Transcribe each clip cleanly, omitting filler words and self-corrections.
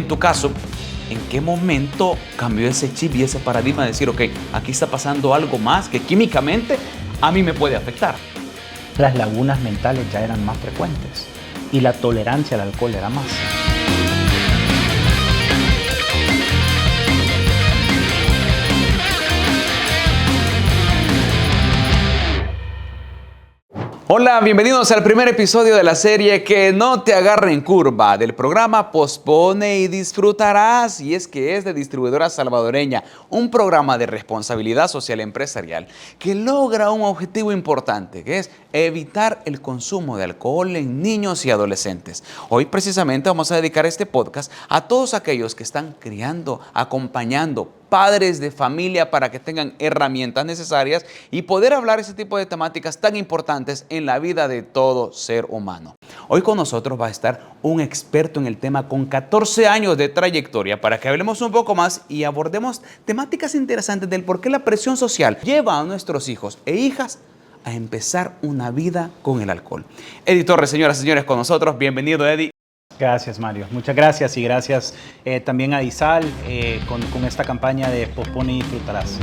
En tu caso, ¿en qué momento cambió ese chip y ese paradigma de decir, ok, aquí está pasando algo más que químicamente a mí me puede afectar? Las lagunas mentales ya eran más frecuentes y la tolerancia al alcohol era más. Hola, bienvenidos al primer episodio de la serie Que no te agarre en curva, del programa Pospone y Disfrutarás, y es que es de Distribuidora Salvadoreña, un programa de responsabilidad social empresarial que logra un objetivo importante, que es evitar el consumo de alcohol en niños y adolescentes. Hoy precisamente vamos a dedicar este podcast a todos aquellos que están criando, acompañando, padres de familia para que tengan herramientas necesarias y poder hablar ese tipo de temáticas tan importantes en la vida de todo ser humano. Hoy con nosotros va a estar un experto en el tema con 14 años de trayectoria para que hablemos un poco más y abordemos temáticas interesantes del por qué la presión social lleva a nuestros hijos e hijas a empezar una vida con el alcohol. Eddie Torres, señoras y señores, con nosotros. Bienvenido, Eddie. Gracias, Mario. Muchas gracias y gracias también a Disal con esta campaña de Pospone y Disfrutarás.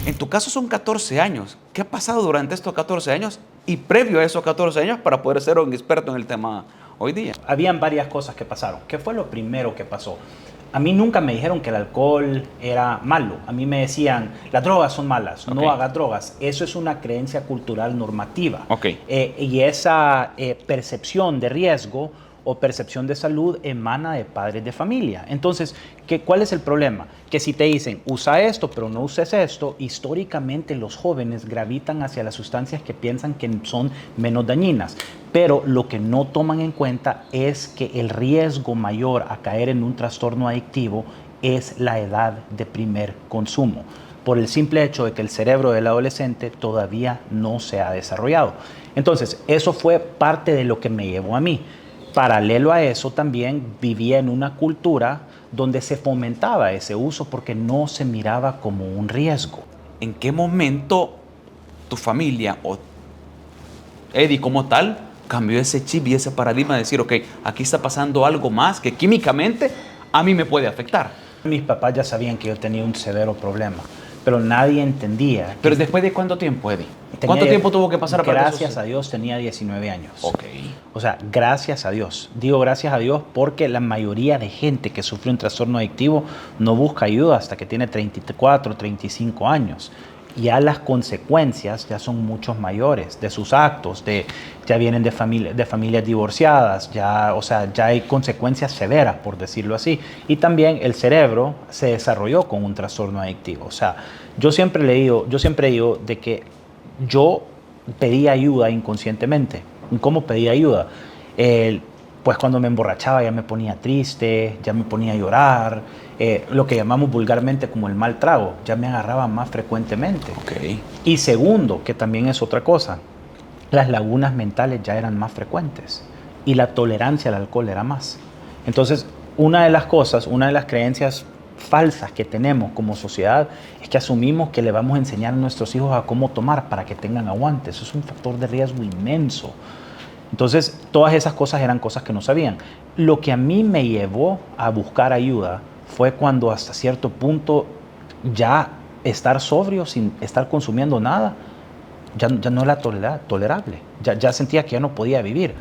En tu caso son 14 años. ¿Qué ha pasado durante estos 14 años y previo a esos 14 años para poder ser un experto en el tema hoy día? Habían varias cosas que pasaron. ¿Qué fue lo primero que pasó? A mí nunca me dijeron que el alcohol era malo. A mí me decían, las drogas son malas, no hagas drogas. Eso es una creencia cultural normativa. Y esa percepción de riesgo o percepción de salud emana de padres de familia. Entonces, ¿cuál es el problema? Que si te dicen, usa esto, pero no uses esto, históricamente los jóvenes gravitan hacia las sustancias que piensan que son menos dañinas. Pero lo que no toman en cuenta es que el riesgo mayor a caer en un trastorno adictivo es la edad de primer consumo, por el simple hecho de que el cerebro del adolescente todavía no se ha desarrollado. Entonces, eso fue parte de lo que me llevó a mí. Paralelo a eso, también vivía en una cultura donde se fomentaba ese uso porque no se miraba como un riesgo. ¿En qué momento tu familia o Eddie como tal cambió ese chip y ese paradigma de decir, ok, aquí está pasando algo más que químicamente a mí me puede afectar? Mis papás ya sabían que yo tenía un severo problema, pero nadie entendía. ¿Pero después de cuánto tiempo, Eddie? ¿Cuánto tiempo tuvo que pasar para eso? Gracias a Dios tenía 19 años. Ok. O sea, gracias a Dios. Digo gracias a Dios porque la mayoría de gente que sufre un trastorno adictivo no busca ayuda hasta que tiene 34, 35 años. Ya las consecuencias ya son muchos mayores de sus actos, ya vienen de familias divorciadas, ya hay consecuencias severas, por decirlo así. Y también el cerebro se desarrolló con un trastorno adictivo. O sea, yo siempre digo de que yo pedía ayuda inconscientemente. ¿Cómo pedía ayuda? Pues cuando me emborrachaba ya me ponía triste, ya me ponía a llorar, lo que llamamos vulgarmente como el mal trago, ya me agarraba más frecuentemente. Y segundo, que también es otra cosa, las lagunas mentales ya eran más frecuentes y la tolerancia al alcohol era más. Entonces, una de las creencias falsas que tenemos como sociedad es que asumimos que le vamos a enseñar a nuestros hijos a cómo tomar para que tengan aguante. Eso es un factor de riesgo inmenso. Entonces, todas esas cosas eran cosas que no sabían. Lo que a mí me llevó a buscar ayuda fue cuando hasta cierto punto ya estar sobrio sin estar consumiendo nada ya no era tolerable. Ya sentía que ya no podía vivir.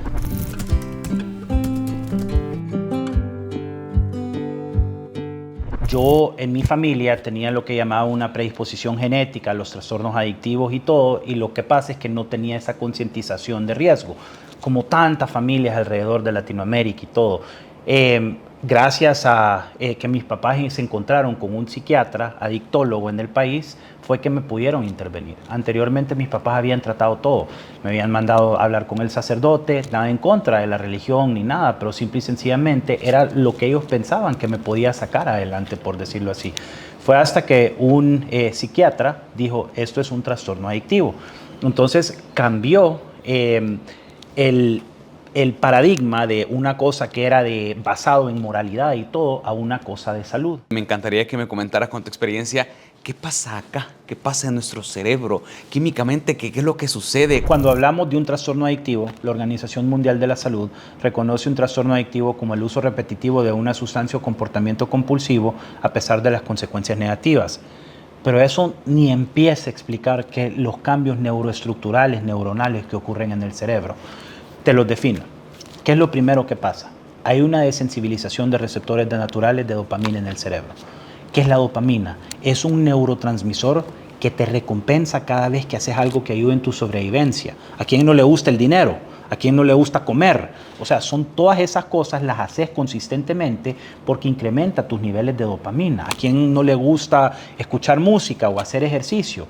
Yo en mi familia tenía lo que llamaba una predisposición genética a los trastornos adictivos y todo, y lo que pasa es que no tenía esa concientización de riesgo, como tantas familias alrededor de Latinoamérica y todo. Gracias a que mis papás se encontraron con un psiquiatra adictólogo en el país, fue que me pudieron intervenir. Anteriormente mis papás habían tratado todo. Me habían mandado a hablar con el sacerdote, nada en contra de la religión ni nada, pero simple y sencillamente era lo que ellos pensaban que me podía sacar adelante, por decirlo así. Fue hasta que un psiquiatra dijo, esto es un trastorno adictivo. Entonces cambió el paradigma de una cosa que era basado en moralidad y todo a una cosa de salud. Me encantaría que me comentaras con tu experiencia qué pasa acá, qué pasa en nuestro cerebro, químicamente, qué es lo que sucede. Cuando hablamos de un trastorno adictivo, la Organización Mundial de la Salud reconoce un trastorno adictivo como el uso repetitivo de una sustancia o comportamiento compulsivo a pesar de las consecuencias negativas. Pero eso ni empieza a explicar que los cambios neuroestructurales, neuronales que ocurren en el cerebro. Te los defino. ¿Qué es lo primero que pasa? Hay una desensibilización de receptores naturales de dopamina en el cerebro. ¿Qué es la dopamina? Es un neurotransmisor que te recompensa cada vez que haces algo que ayude en tu sobrevivencia. ¿A quién no le gusta el dinero? ¿A quién no le gusta comer? O sea, son todas esas cosas, las haces consistentemente porque incrementa tus niveles de dopamina. ¿A quién no le gusta escuchar música o hacer ejercicio?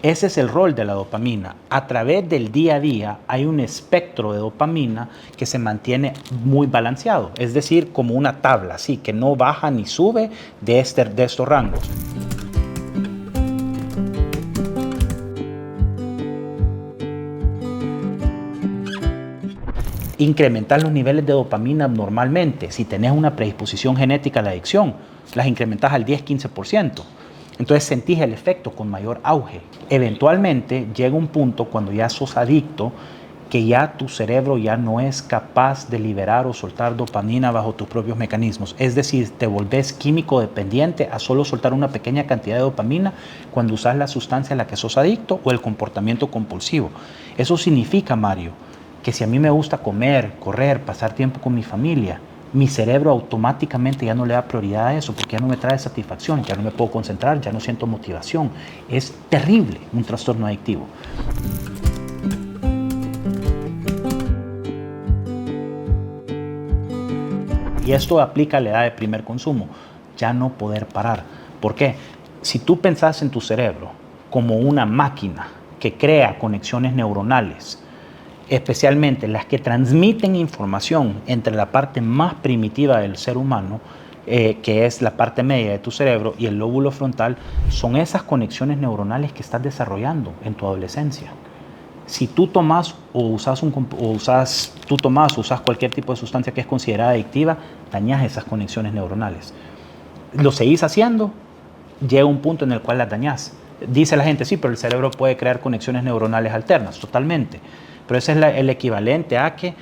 Ese es el rol de la dopamina. A través del día a día hay un espectro de dopamina que se mantiene muy balanceado, es decir, como una tabla, así que no baja ni sube de estos rangos. Incrementar los niveles de dopamina normalmente, si tenés una predisposición genética a la adicción, las incrementas al 10-15%. Entonces sentís el efecto con mayor auge. Eventualmente llega un punto cuando ya sos adicto que ya tu cerebro ya no es capaz de liberar o soltar dopamina bajo tus propios mecanismos. Es decir, te volvés químico dependiente a solo soltar una pequeña cantidad de dopamina cuando usas la sustancia a la que sos adicto o el comportamiento compulsivo. Eso significa, Mario, que si a mí me gusta comer, correr, pasar tiempo con mi familia, mi cerebro automáticamente ya no le da prioridad a eso porque ya no me trae satisfacción, ya no me puedo concentrar, ya no siento motivación. Es terrible un trastorno adictivo. Y esto aplica a la edad de primer consumo, ya no poder parar. ¿Por qué? Si tú pensás en tu cerebro como una máquina que crea conexiones neuronales, especialmente las que transmiten información entre la parte más primitiva del ser humano, que es la parte media de tu cerebro, y el lóbulo frontal, son esas conexiones neuronales que estás desarrollando en tu adolescencia. Si tú tomas o usas cualquier tipo de sustancia que es considerada adictiva, dañas esas conexiones neuronales. Lo seguís haciendo, llega un punto en el cual las dañas. Dice la gente, sí, pero el cerebro puede crear conexiones neuronales alternas, totalmente. Pero ese es el equivalente a que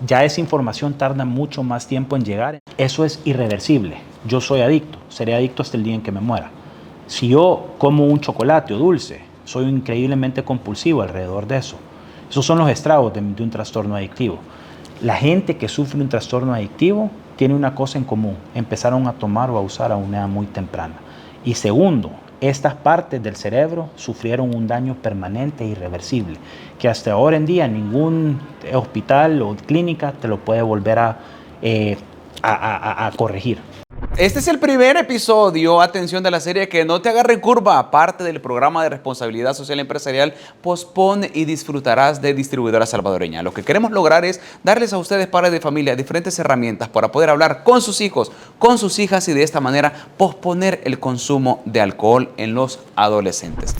ya esa información tarda mucho más tiempo en llegar. Eso es irreversible. Yo soy adicto, seré adicto hasta el día en que me muera. Si yo como un chocolate o dulce, soy increíblemente compulsivo alrededor de eso. Esos son los estragos de un trastorno adictivo. La gente que sufre un trastorno adictivo tiene una cosa en común: empezaron a tomar o a usar a una edad muy temprana. Y segundo, estas partes del cerebro sufrieron un daño permanente e irreversible, que hasta ahora en día ningún hospital o clínica te lo puede volver a corregir. Este es el primer episodio, atención, de la serie Que no te agarre en curva, parte del programa de responsabilidad social empresarial Pospone y disfrutarás de Distribuidora Salvadoreña. Lo que queremos lograr es darles a ustedes, padres de familia, diferentes herramientas para poder hablar con sus hijos, con sus hijas y de esta manera posponer el consumo de alcohol en los adolescentes.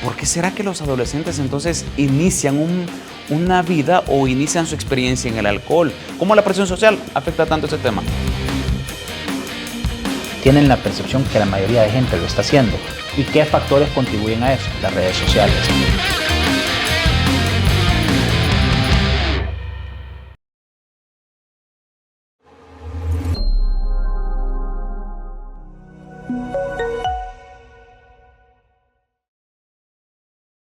¿Por qué será que los adolescentes entonces inician una vida o inician su experiencia en el alcohol? ¿Cómo la presión social afecta tanto ese tema? Tienen la percepción que la mayoría de gente lo está haciendo. ¿Y qué factores contribuyen a eso? Las redes sociales.